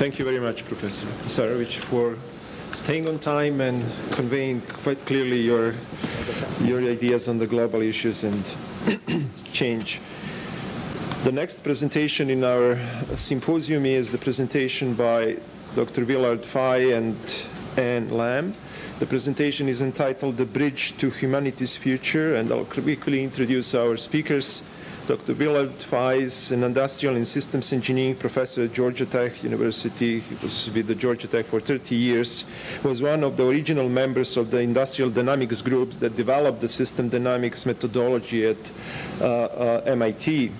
Thank you very much, Professor Mesarovic, for staying on time and conveying quite clearly your ideas on the global issues and change. The next presentation in our symposium is the presentation by Dr. Willard Fay and Anne Lamb. The presentation is entitled The Bridge to Humanity's Future, and I'll quickly introduce our speakers. Dr. Willard Fay is an industrial and systems engineering professor at Georgia Tech University. He was with the Georgia Tech for 30 years. He was one of the original members of the industrial dynamics group that developed the system dynamics methodology at MIT.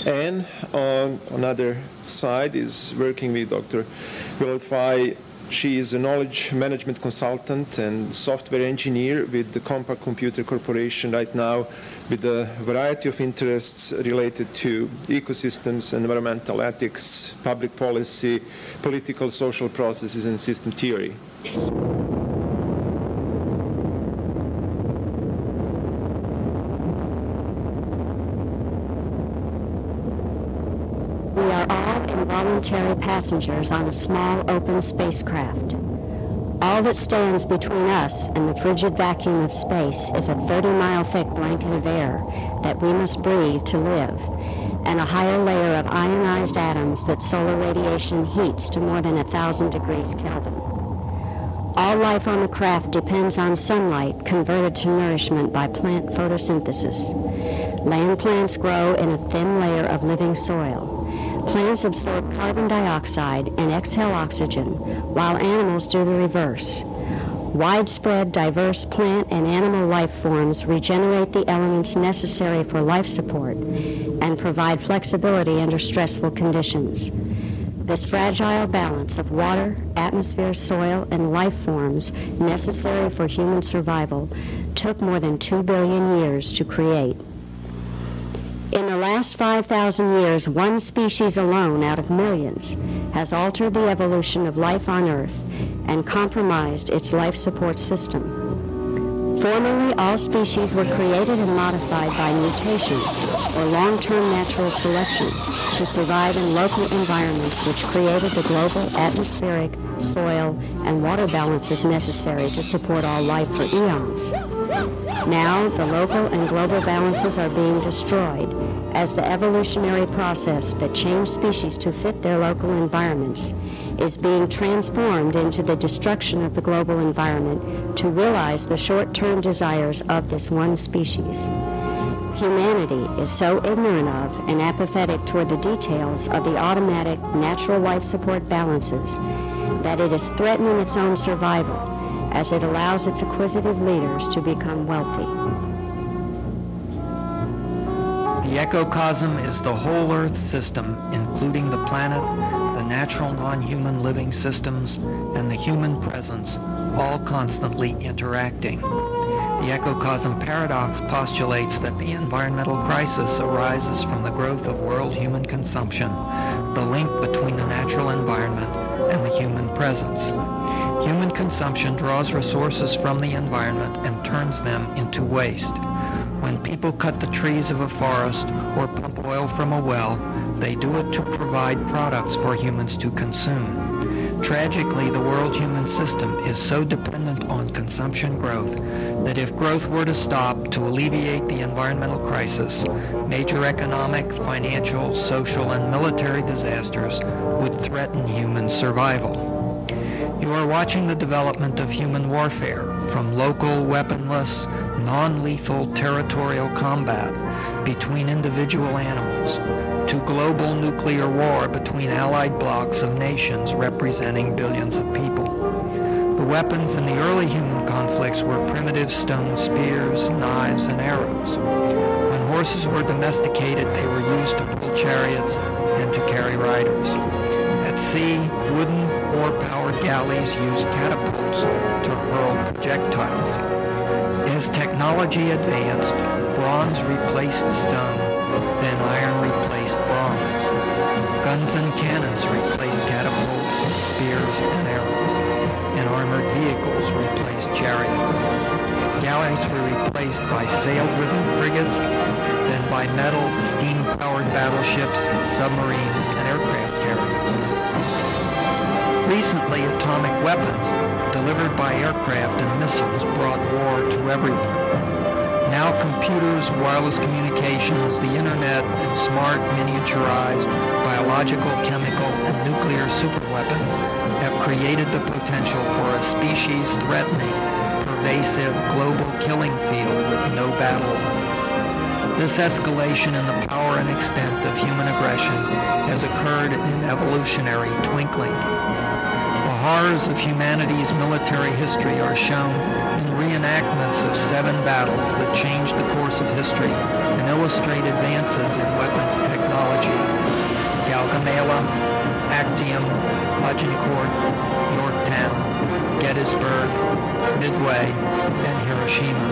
And on another side is working with Dr. Willard Fay. She is a knowledge management consultant and software engineer with the Compaq Computer Corporation right now, with a variety of interests related to ecosystems, environmental ethics, public policy, political, social processes, and system theory. We are all involuntary passengers on a small open spacecraft. All that stands between us and the frigid vacuum of space is a 30-mile thick blanket of air that we must breathe to live, and a higher layer of ionized atoms that solar radiation heats to more than 1,000 degrees Kelvin. All life on the craft depends on sunlight converted to nourishment by plant photosynthesis. Land plants grow in a thin layer of living soil. Plants absorb carbon dioxide and exhale oxygen, while animals do the reverse. Widespread, diverse plant and animal life forms regenerate the elements necessary for life support and provide flexibility under stressful conditions. This fragile balance of water, atmosphere, soil, and life forms necessary for human survival took more than 2 billion years to create. In the last 5,000 years, one species alone out of millions has altered the evolution of life on Earth and compromised its life support system. Formerly, all species were created and modified by mutation or long-term natural selection to survive in local environments which created the global atmospheric, soil, and water balances necessary to support all life for eons. Now, the local and global balances are being destroyed as the evolutionary process that changed species to fit their local environments is being transformed into the destruction of the global environment to realize the short-term desires of this one species. Humanity is so ignorant of and apathetic toward the details of the automatic natural life support balances that it is threatening its own survival as it allows its acquisitive leaders to become wealthy. The ecocosm is the whole Earth system, including the planet, the natural non-human living systems, and the human presence, all constantly interacting. The ecocosm paradox postulates that the environmental crisis arises from the growth of world human consumption, the link between the natural environment and the human presence. Human consumption draws resources from the environment and turns them into waste. When people cut the trees of a forest or pump oil from a well, they do it to provide products for humans to consume. Tragically, the world human system is so dependent on consumption growth that if growth were to stop to alleviate the environmental crisis, major economic, financial, social, and military disasters would threaten human survival. You are watching the development of human warfare, from local, weaponless, non-lethal territorial combat between individual animals to global nuclear war between allied blocs of nations representing billions of people. The weapons in the early human conflicts were primitive stone spears, knives, and arrows. When horses were domesticated, they were used to pull chariots and to carry riders. At sea, wooden oar-powered galleys used catapults to hurl projectiles. As technology advanced, bronze replaced stone, then iron replaced bronze. Guns and cannons replaced catapults, spears, and arrows, and armored vehicles replaced chariots. Galleys were replaced by sail-driven frigates, then by metal, steam-powered battleships, submarines, and aircraft carriers. Recently, atomic weapons delivered by aircraft and missiles brought war to everyone. Now computers, wireless communications, the internet, and smart, miniaturized, biological, chemical, and nuclear superweapons have created the potential for a species-threatening, pervasive, global killing field with no battle lines. This escalation in the power and extent of human aggression has occurred in evolutionary twinkling. The horrors of humanity's military history are shown in reenactments of 7 battles that changed the course of history and illustrate advances in weapons technology: Gaugamela, Actium, Agincourt, Yorktown, Gettysburg, Midway, and Hiroshima.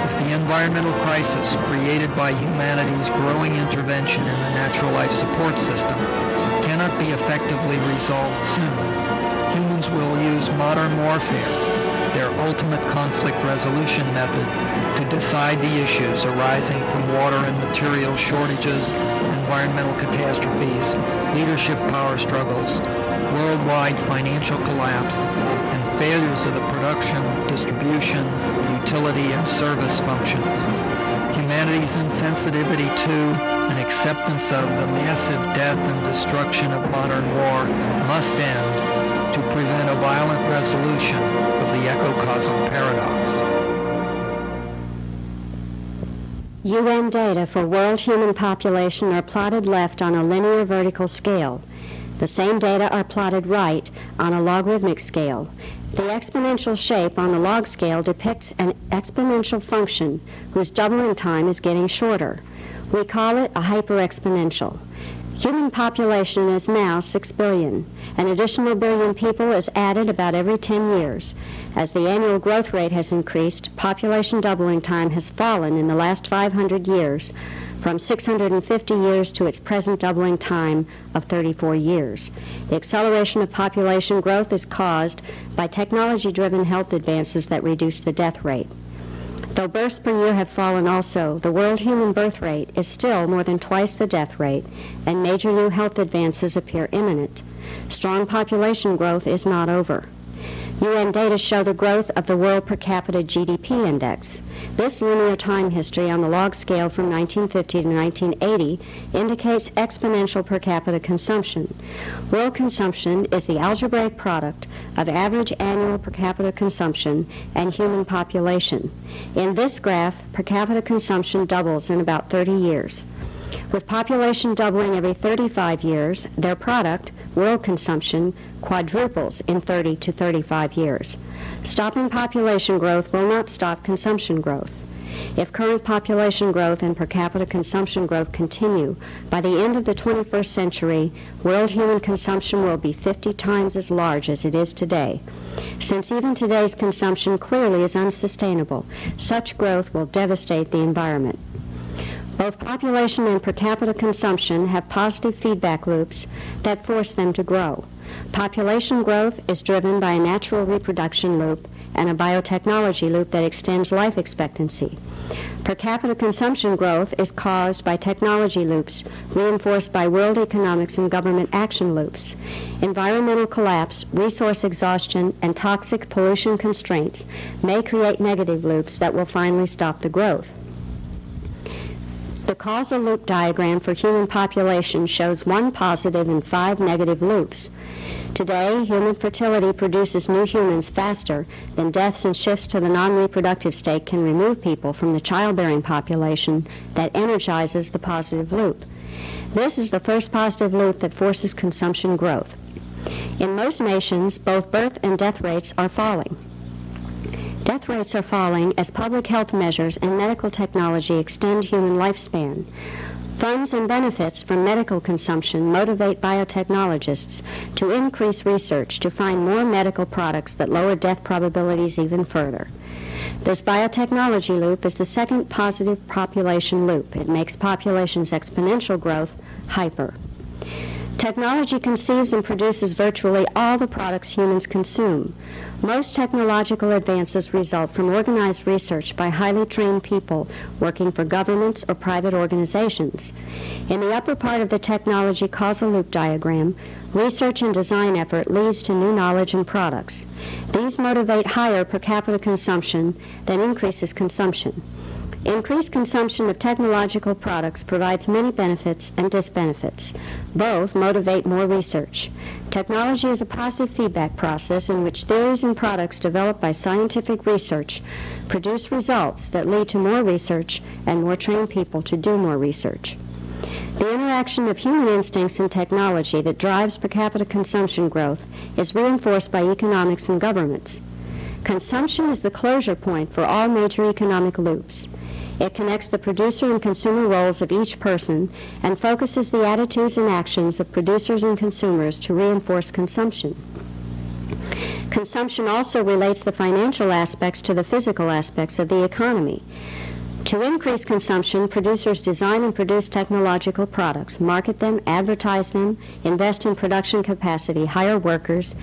If the environmental crisis created by humanity's growing intervention in the natural life support system cannot be effectively resolved soon, humans will use modern warfare, their ultimate conflict resolution method, to decide the issues arising from water and material shortages, environmental catastrophes, leadership power struggles, worldwide financial collapse, and failures of the production, distribution, utility, and service functions. Humanity's insensitivity to and acceptance of the massive death and destruction of modern war must end to prevent a violent resolution of the Ecocosm paradox. UN data for world human population are plotted left on a linear vertical scale. The same data are plotted right on a logarithmic scale. The exponential shape on the log scale depicts an exponential function whose doubling time is getting shorter. We call it a hyperexponential. Human population is now 6 billion. An additional billion people is added about every 10 years. As the annual growth rate has increased, population doubling time has fallen in the last 500 years from 650 years to its present doubling time of 34 years. The acceleration of population growth is caused by technology-driven health advances that reduce the death rate. Though births per year have fallen also, the world human birth rate is still more than twice the death rate, and major new health advances appear imminent. Strong population growth is not over. UN data show the growth of the world per capita GDP index. This linear time history on the log scale from 1950 to 1980 indicates exponential per capita consumption. World consumption is the algebraic product of average annual per capita consumption and human population. In this graph, per capita consumption doubles in about 30 years. With population doubling every 35 years, their product, world consumption, quadruples in 30 to 35 years. Stopping population growth will not stop consumption growth. If current population growth and per capita consumption growth continue, by the end of the 21st century, world human consumption will be 50 times as large as it is today. Since even today's consumption clearly is unsustainable, such growth will devastate the environment. Both population and per capita consumption have positive feedback loops that force them to grow. Population growth is driven by a natural reproduction loop and a biotechnology loop that extends life expectancy. Per capita consumption growth is caused by technology loops reinforced by world economics and government action loops. Environmental collapse, resource exhaustion, and toxic pollution constraints may create negative loops that will finally stop the growth. The causal loop diagram for human population shows 1 positive and 5 negative loops. Today, human fertility produces new humans faster than deaths and shifts to the non-reproductive state can remove people from the childbearing population that energizes the positive loop. This is the first positive loop that forces consumption growth. In most nations, both birth and death rates are falling. Death rates are falling as public health measures and medical technology extend human lifespan. Funds and benefits from medical consumption motivate biotechnologists to increase research to find more medical products that lower death probabilities even further. This biotechnology loop is the second positive population loop. It makes population's exponential growth hyper. Technology conceives and produces virtually all the products humans consume. Most technological advances result from organized research by highly trained people working for governments or private organizations. In the upper part of the technology causal loop diagram, research and design effort leads to new knowledge and products. These motivate higher per capita consumption than increases consumption. Increased consumption of technological products provides many benefits and disbenefits. Both motivate more research. Technology is a positive feedback process in which theories and products developed by scientific research produce results that lead to more research and more trained people to do more research. The interaction of human instincts and technology that drives per capita consumption growth is reinforced by economics and governments. Consumption is the closure point for all major economic loops. It connects the producer and consumer roles of each person and focuses the attitudes and actions of producers and consumers to reinforce consumption. Consumption also relates the financial aspects to the physical aspects of the economy. To increase consumption, producers design and produce technological products, market them, advertise them, invest in production capacity, hire workers,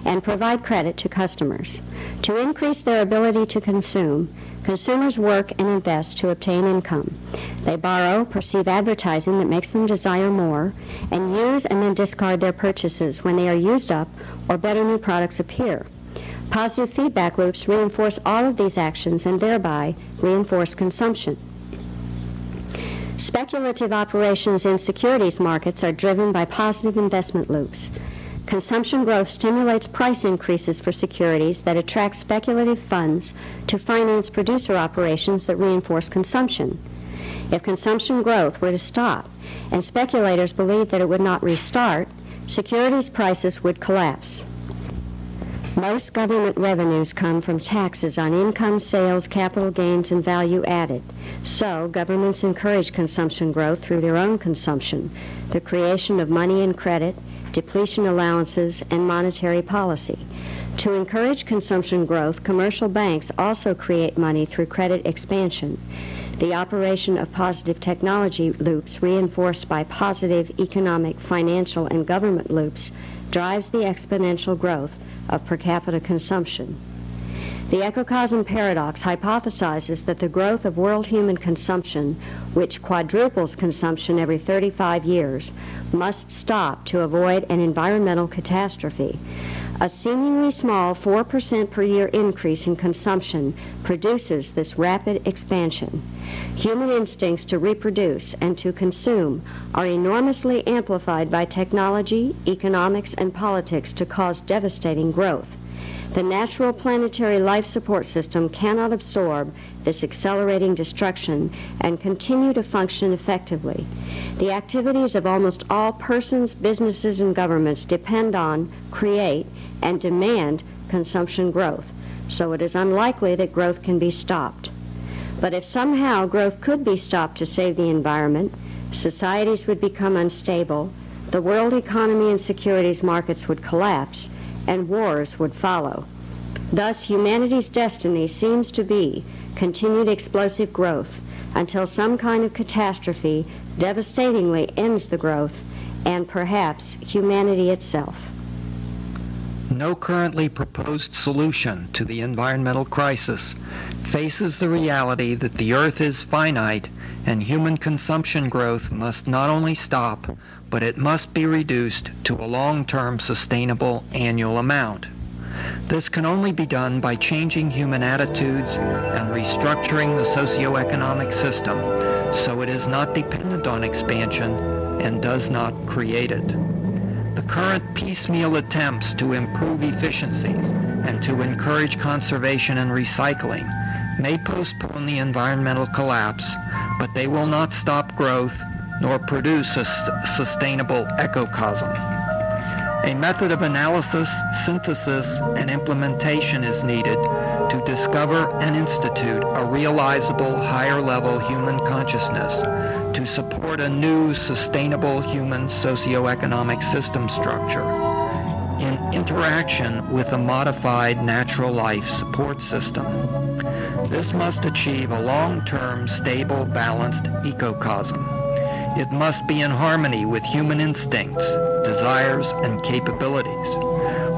and provide credit to customers. To increase their ability to consume, consumers work and invest to obtain income. They borrow, perceive advertising that makes them desire more, and use and then discard their purchases when they are used up or better new products appear. Positive feedback loops reinforce all of these actions and thereby reinforce consumption. Speculative operations in securities markets are driven by positive investment loops. Consumption growth stimulates price increases for securities that attract speculative funds to finance producer operations that reinforce consumption. If consumption growth were to stop and speculators believed that it would not restart, securities prices would collapse. Most government revenues come from taxes on income, sales, capital gains, and value added. So, governments encourage consumption growth through their own consumption, the creation of money and credit, depletion allowances, and monetary policy. To encourage consumption growth, commercial banks also create money through credit expansion. The operation of positive technology loops, reinforced by positive economic, financial, and government loops, drives the exponential growth of per capita consumption. The Ecocosm paradox hypothesizes that the growth of world human consumption, which quadruples consumption every 35 years, must stop to avoid an environmental catastrophe. A seemingly small 4% per year increase in consumption produces this rapid expansion. Human instincts to reproduce and to consume are enormously amplified by technology, economics, and politics to cause devastating growth. The natural planetary life support system cannot absorb this accelerating destruction and continue to function effectively. The activities of almost all persons, businesses, and governments depend on, create, and demand consumption growth, so it is unlikely that growth can be stopped. But if somehow growth could be stopped to save the environment, societies would become unstable, the world economy and securities markets would collapse, and wars would follow. Thus, humanity's destiny seems to be continued explosive growth until some kind of catastrophe devastatingly ends the growth and perhaps humanity itself. No currently proposed solution to the environmental crisis faces the reality that the Earth is finite and human consumption growth must not only stop, but it must be reduced to a long-term sustainable annual amount. This can only be done by changing human attitudes and restructuring the socio-economic system so it is not dependent on expansion and does not create it. The current piecemeal attempts to improve efficiencies and to encourage conservation and recycling may postpone the environmental collapse, but they will not stop growth nor produce a sustainable ecocosm. A method of analysis, synthesis, and implementation is needed to discover and institute a realizable higher-level human consciousness to support a new sustainable human socio-economic system structure in interaction with a modified natural life support system. This must achieve a long-term, stable, balanced ecocosm. It must be in harmony with human instincts, desires, and capabilities,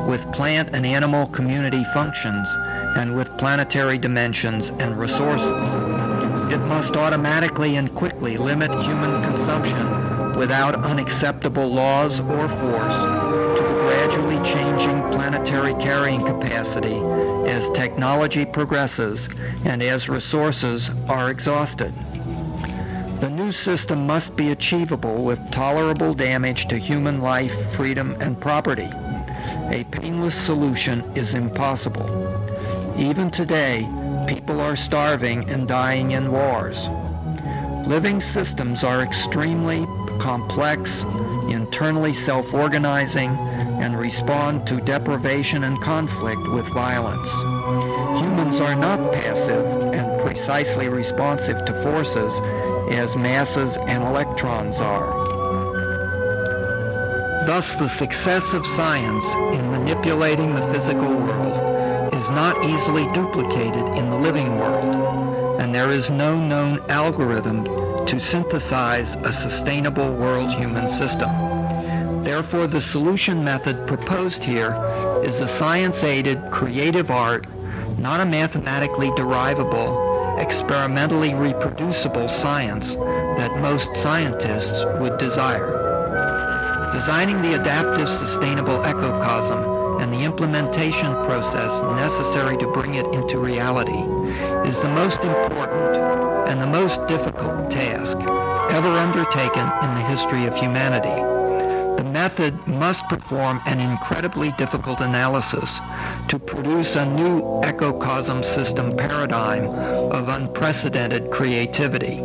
with plant and animal community functions, and with planetary dimensions and resources. It must automatically and quickly limit human consumption without unacceptable laws or force to the gradually changing planetary carrying capacity as technology progresses and as resources are exhausted. The new system must be achievable with tolerable damage to human life, freedom, and property. A painless solution is impossible. Even today, people are starving and dying in wars. Living systems are extremely complex, internally self-organizing, and respond to deprivation and conflict with violence. Humans are not passive and precisely responsive to forces as masses and electrons are. Thus, the success of science in manipulating the physical world is not easily duplicated in the living world, and there is no known algorithm to synthesize a sustainable world-human system. Therefore, the solution method proposed here is a science-aided creative art, not a mathematically derivable, experimentally reproducible science that most scientists would desire. Designing the adaptive sustainable ecocosm and the implementation process necessary to bring it into reality is the most important and the most difficult task ever undertaken in the history of humanity. The method must perform an incredibly difficult analysis to produce a new ecocosm system paradigm of unprecedented creativity.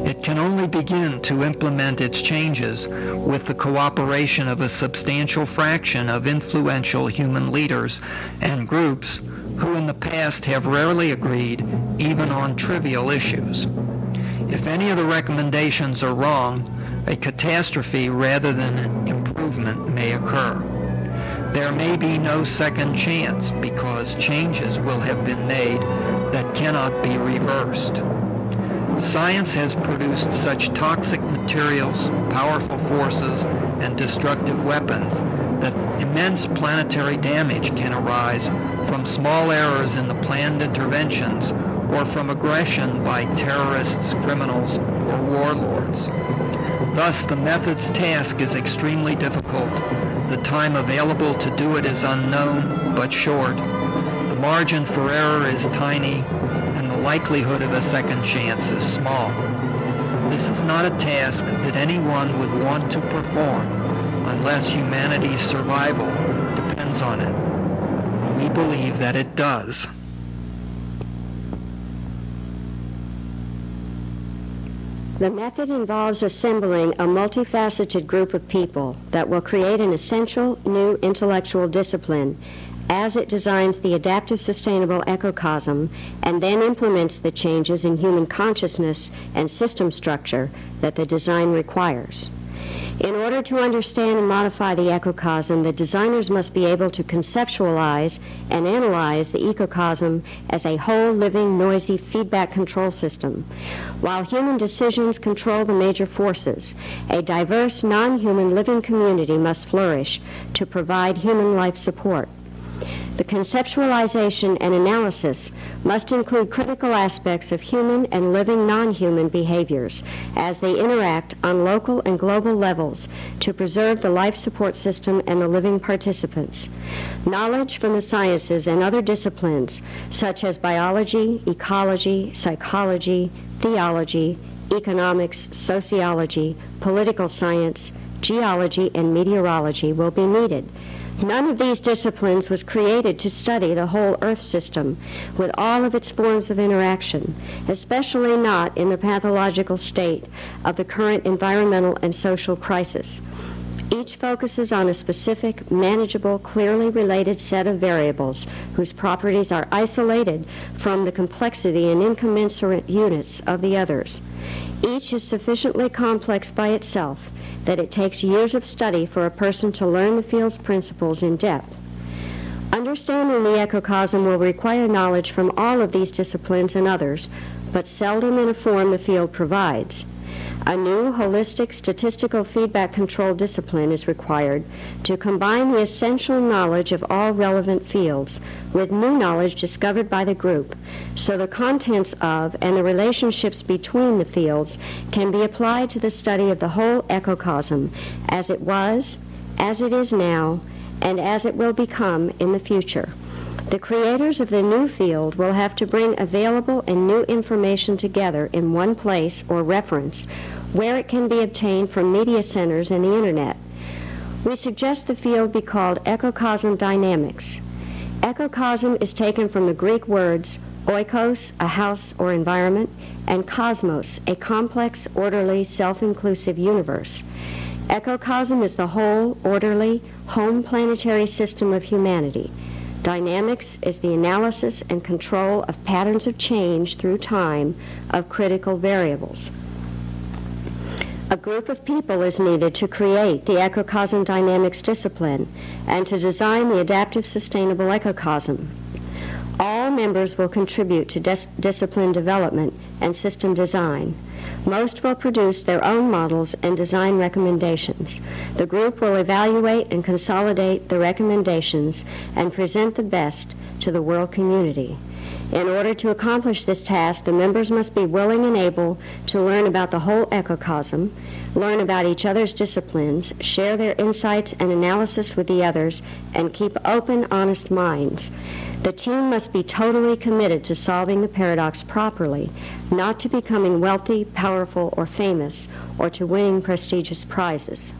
It can only begin to implement its changes with the cooperation of a substantial fraction of influential human leaders and groups who in the past have rarely agreed even on trivial issues. If any of the recommendations are wrong, a catastrophe rather than an improvement may occur. There may be no second chance because changes will have been made that cannot be reversed. Science has produced such toxic materials, powerful forces, and destructive weapons that immense planetary damage can arise from small errors in the planned interventions or from aggression by terrorists, criminals, or warlords. Thus, the method's task is extremely difficult. The time available to do it is unknown but short. The margin for error is tiny, and the likelihood of a second chance is small. This is not a task that anyone would want to perform unless humanity's survival depends on it. We believe that it does. The method involves assembling a multifaceted group of people that will create an essential new intellectual discipline as it designs the adaptive sustainable ecocosm and then implements the changes in human consciousness and system structure that the design requires. In order to understand and modify the ecocosm, the designers must be able to conceptualize and analyze the ecocosm as a whole living, noisy feedback control system. While human decisions control the major forces, a diverse, non-human living community must flourish to provide human life support. The conceptualization and analysis must include critical aspects of human and living non-human behaviors as they interact on local and global levels to preserve the life support system and the living participants. Knowledge from the sciences and other disciplines such as biology, ecology, psychology, theology, economics, sociology, political science, geology, and meteorology will be needed. None of these disciplines was created to study the whole Earth system with all of its forms of interaction, especially not in the pathological state of the current environmental and social crisis. Each focuses on a specific, manageable, clearly related set of variables whose properties are isolated from the complexity and incommensurate units of the others. Each is sufficiently complex by itself that it takes years of study for a person to learn the field's principles in depth. Understanding the ecocosm will require knowledge from all of these disciplines and others, but seldom in a form the field provides. A new holistic statistical feedback control discipline is required to combine the essential knowledge of all relevant fields with new knowledge discovered by the group, so the contents of and the relationships between the fields can be applied to the study of the whole ecocosm as it was, as it is now, and as it will become in the future. The creators of the new field will have to bring available and new information together in one place or reference where it can be obtained from media centers and the Internet. We suggest the field be called Ecocosm Dynamics. Ecocosm is taken from the Greek words oikos, a house or environment, and cosmos, a complex, orderly, self-inclusive universe. Ecocosm is the whole, orderly, home planetary system of humanity. Dynamics is the analysis and control of patterns of change through time of critical variables. A group of people is needed to create the Ecocosm Dynamics discipline and to design the adaptive sustainable ecocosm. All members will contribute to discipline development and system design. Most will produce their own models and design recommendations. The group will evaluate and consolidate the recommendations and present the best to the world community. In order to accomplish this task, the members must be willing and able to learn about the whole ecocosm, learn about each other's disciplines, share their insights and analysis with the others, and keep open, honest minds. The team must be totally committed to solving the paradox properly, not to becoming wealthy, powerful, or famous, or to winning prestigious prizes.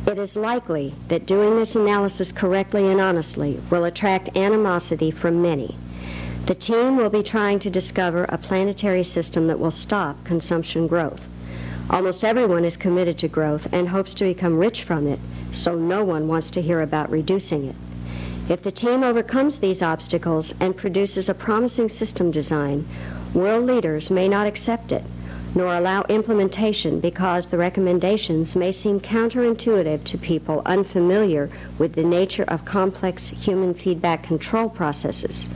It is likely that doing this analysis correctly and honestly will attract animosity from many. The team will be trying to discover a planetary system that will stop consumption growth. Almost everyone is committed to growth and hopes to become rich from it, so no one wants to hear about reducing it. If the team overcomes these obstacles and produces a promising system design, world leaders may not accept it, nor allow implementation because the recommendations may seem counterintuitive to people unfamiliar with the nature of complex human feedback control processes.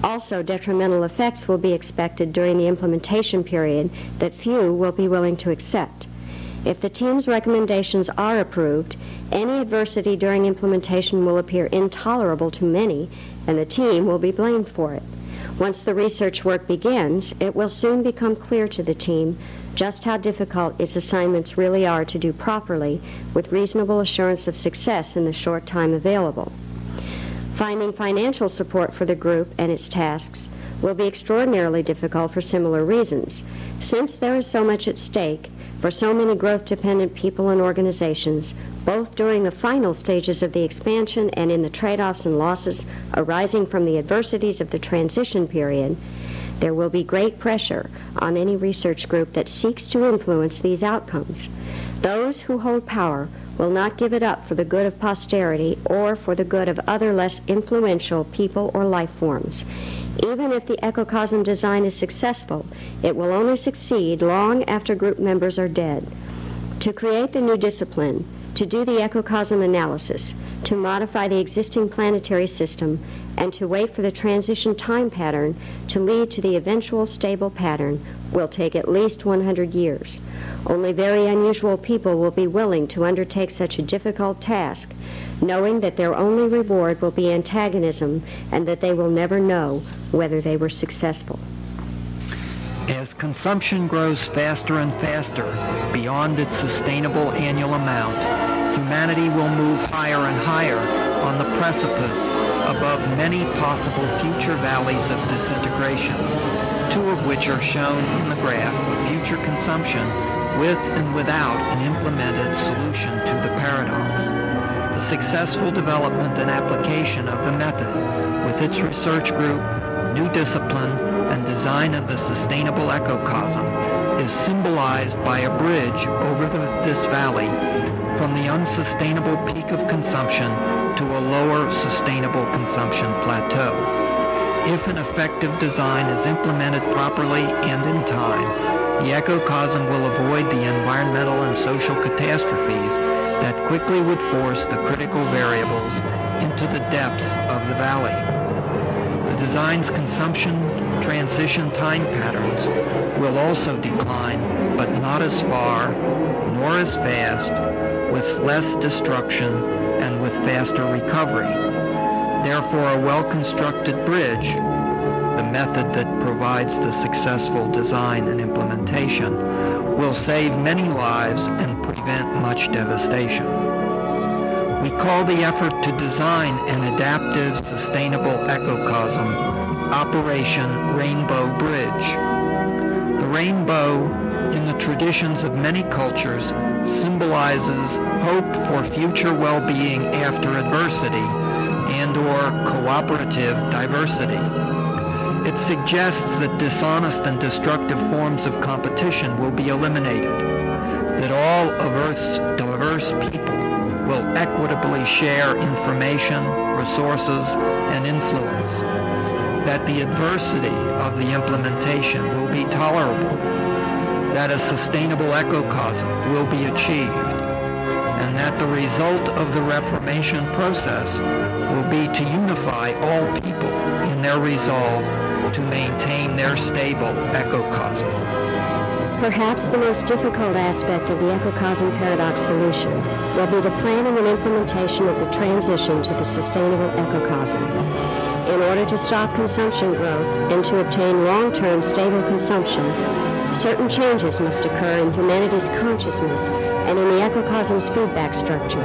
Also, detrimental effects will be expected during the implementation period that few will be willing to accept. If the team's recommendations are approved, any adversity during implementation will appear intolerable to many, and the team will be blamed for it. Once the research work begins, it will soon become clear to the team just how difficult its assignments really are to do properly with reasonable assurance of success in the short time available. Finding financial support for the group and its tasks will be extraordinarily difficult for similar reasons. Since there is so much at stake for so many growth-dependent people and organizations, both during the final stages of the expansion and in the trade-offs and losses arising from the adversities of the transition period, there will be great pressure on any research group that seeks to influence these outcomes. Those who hold power will not give it up for the good of posterity or for the good of other less influential people or life forms. Even if the ecocosm design is successful, it will only succeed long after group members are dead. To create the new discipline, to do the ecocosm analysis, to modify the existing planetary system, and to wait for the transition time pattern to lead to the eventual stable pattern will take at least 100 years. Only very unusual people will be willing to undertake such a difficult task, knowing that their only reward will be antagonism and that they will never know whether they were successful. As consumption grows faster and faster beyond its sustainable annual amount, humanity will move higher and higher on the precipice above many possible future valleys of disintegration, two of which are shown in the graph of future consumption with and without an implemented solution to the paradox. The successful development and application of the method with its research group, new discipline, and design of the sustainable ecocosm is symbolized by a bridge over this valley from the unsustainable peak of consumption to a lower sustainable consumption plateau. If an effective design is implemented properly and in time, the ecocosm will avoid the environmental and social catastrophes that quickly would force the critical variables into the depths of the valley. The design's consumption transition time patterns will also decline, but not as far nor as fast, with less destruction and with faster recovery. Therefore, a well-constructed bridge, the method that provides the successful design and implementation, will save many lives and prevent much devastation. We call the effort to design an adaptive, sustainable ecocosm Operation Rainbow Bridge. The rainbow, in the traditions of many cultures, symbolizes hope for future well-being after adversity and/or cooperative diversity. It suggests that dishonest and destructive forms of competition will be eliminated, that all of Earth's diverse people will equitably share information, resources, and influence, that the adversity of the implementation will be tolerable, that a sustainable ecocosm will be achieved, and that the result of the reformation process will be to unify all people in their resolve to maintain their stable ecocosm. Perhaps the most difficult aspect of the ecocosm paradox solution will be the planning and implementation of the transition to the sustainable ecocosm. In order to stop consumption growth and to obtain long-term stable consumption, certain changes must occur in humanity's consciousness and in the ecocosm's feedback structure.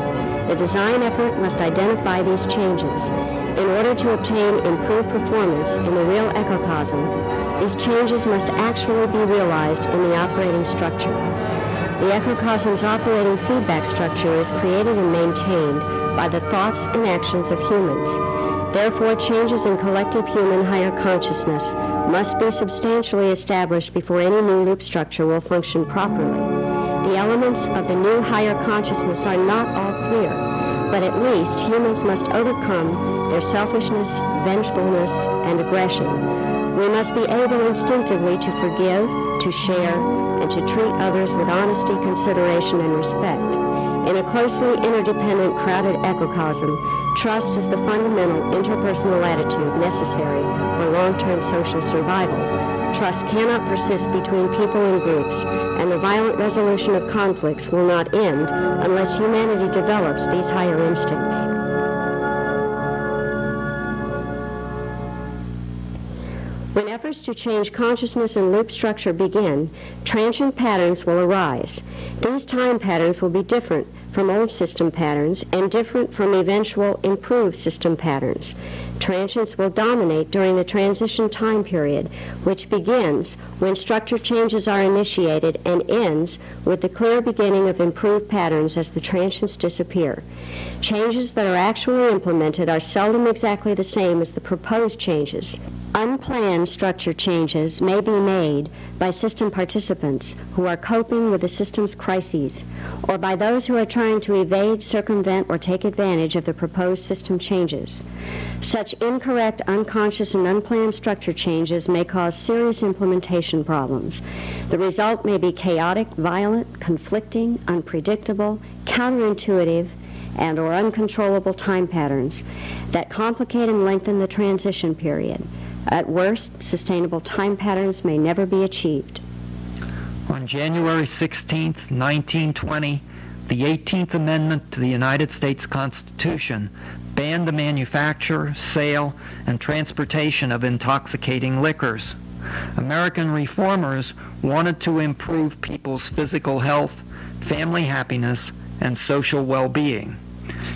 The design effort must identify these changes. In order to obtain improved performance in the real ecocosm, these changes must actually be realized in the operating structure. The ecocosm's operating feedback structure is created and maintained by the thoughts and actions of humans. Therefore, changes in collective human higher consciousness must be substantially established before any new loop structure will function properly. The elements of the new higher consciousness are not all clear, but at least humans must overcome their selfishness, vengefulness, and aggression. We must be able instinctively to forgive, to share, and to treat others with honesty, consideration, and respect. In a closely interdependent, crowded ecocosm, trust is the fundamental interpersonal attitude necessary for long-term social survival. Trust cannot persist between people and groups, and the violent resolution of conflicts will not end unless humanity develops these higher instincts. When efforts to change consciousness and loop structure begin, transient patterns will arise. These time patterns will be different from old system patterns and different from eventual improved system patterns. Transients will dominate during the transition time period, which begins when structure changes are initiated and ends with the clear beginning of improved patterns as the transients disappear. Changes that are actually implemented are seldom exactly the same as the proposed changes. Unplanned structure changes may be made by system participants who are coping with the system's crises, or by those who are trying to evade, circumvent, or take advantage of the proposed system changes. Such incorrect, unconscious, and unplanned structure changes may cause serious implementation problems. The result may be chaotic, violent, conflicting, unpredictable, counterintuitive, and or uncontrollable time patterns that complicate and lengthen the transition period. At worst, sustainable time patterns may never be achieved. On January 16, 1920, the 18th Amendment to the United States Constitution banned the manufacture, sale, and transportation of intoxicating liquors. American reformers wanted to improve people's physical health, family happiness, and social well-being.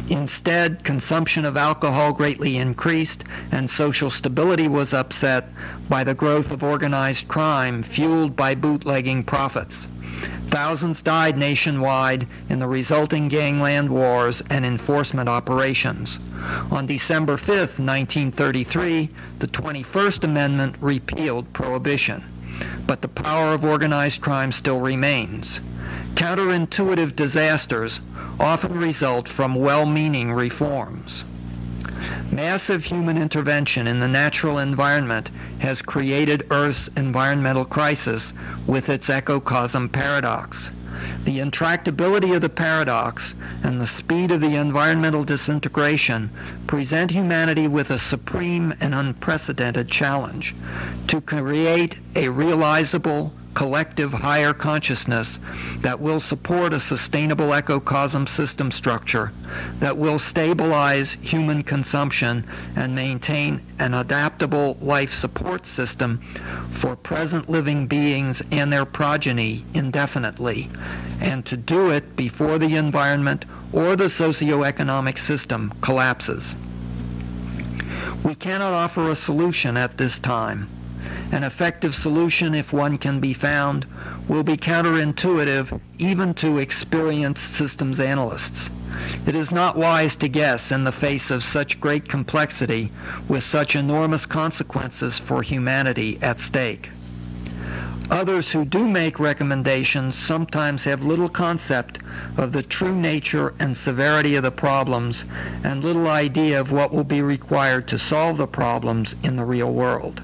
Instead, consumption of alcohol greatly increased, and social stability was upset by the growth of organized crime fueled by bootlegging profits. Thousands died nationwide in the resulting gangland wars and enforcement operations. On December 5, 1933, the 21st Amendment repealed prohibition, but the power of organized crime still remains. Counterintuitive disasters often result from well-meaning reforms. Massive human intervention in the natural environment has created Earth's environmental crisis with its ecocosm paradox. The intractability of the paradox and the speed of the environmental disintegration present humanity with a supreme and unprecedented challenge to create a realizable, collective higher consciousness that will support a sustainable ecocosm system structure, that will stabilize human consumption and maintain an adaptable life support system for present living beings and their progeny indefinitely, and to do it before the environment or the socioeconomic system collapses. We cannot offer a solution at this time. An effective solution, if one can be found, will be counterintuitive even to experienced systems analysts. It is not wise to guess in the face of such great complexity with such enormous consequences for humanity at stake. Others who do make recommendations sometimes have little concept of the true nature and severity of the problems and little idea of what will be required to solve the problems in the real world.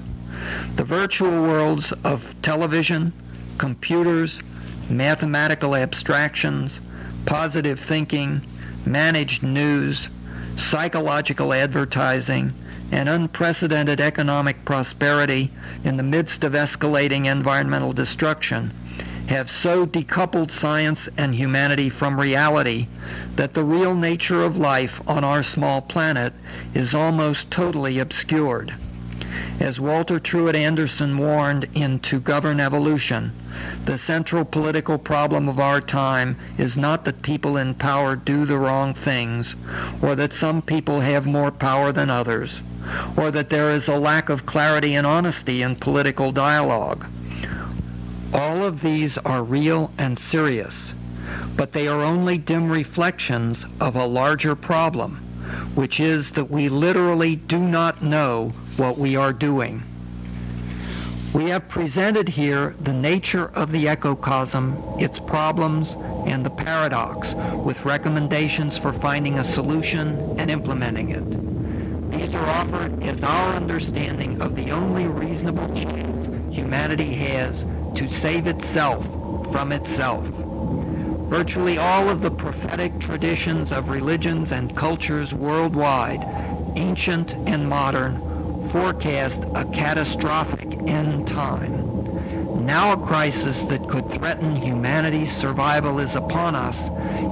The virtual worlds of television, computers, mathematical abstractions, positive thinking, managed news, psychological advertising, and unprecedented economic prosperity in the midst of escalating environmental destruction have so decoupled science and humanity from reality that the real nature of life on our small planet is almost totally obscured. As Walter Truett Anderson warned in To Govern Evolution, the central political problem of our time is not that people in power do the wrong things, or that some people have more power than others, or that there is a lack of clarity and honesty in political dialogue. All of these are real and serious, but they are only dim reflections of a larger problem, which is that we literally do not know what we are doing. We have presented here the nature of the ecocosm, its problems, and the paradox, with recommendations for finding a solution and implementing it. These are offered as our understanding of the only reasonable chance humanity has to save itself from itself. Virtually all of the prophetic traditions of religions and cultures worldwide, ancient and modern, forecast a catastrophic end time. Now a crisis that could threaten humanity's survival is upon us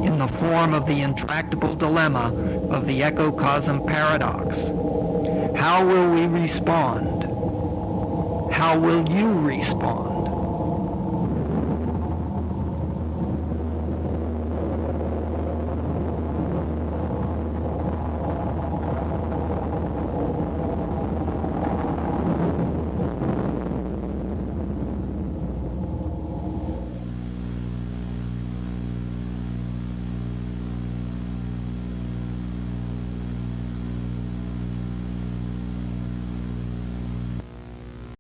in the form of the intractable dilemma of the ecocosm paradox. How will we respond? How will you respond?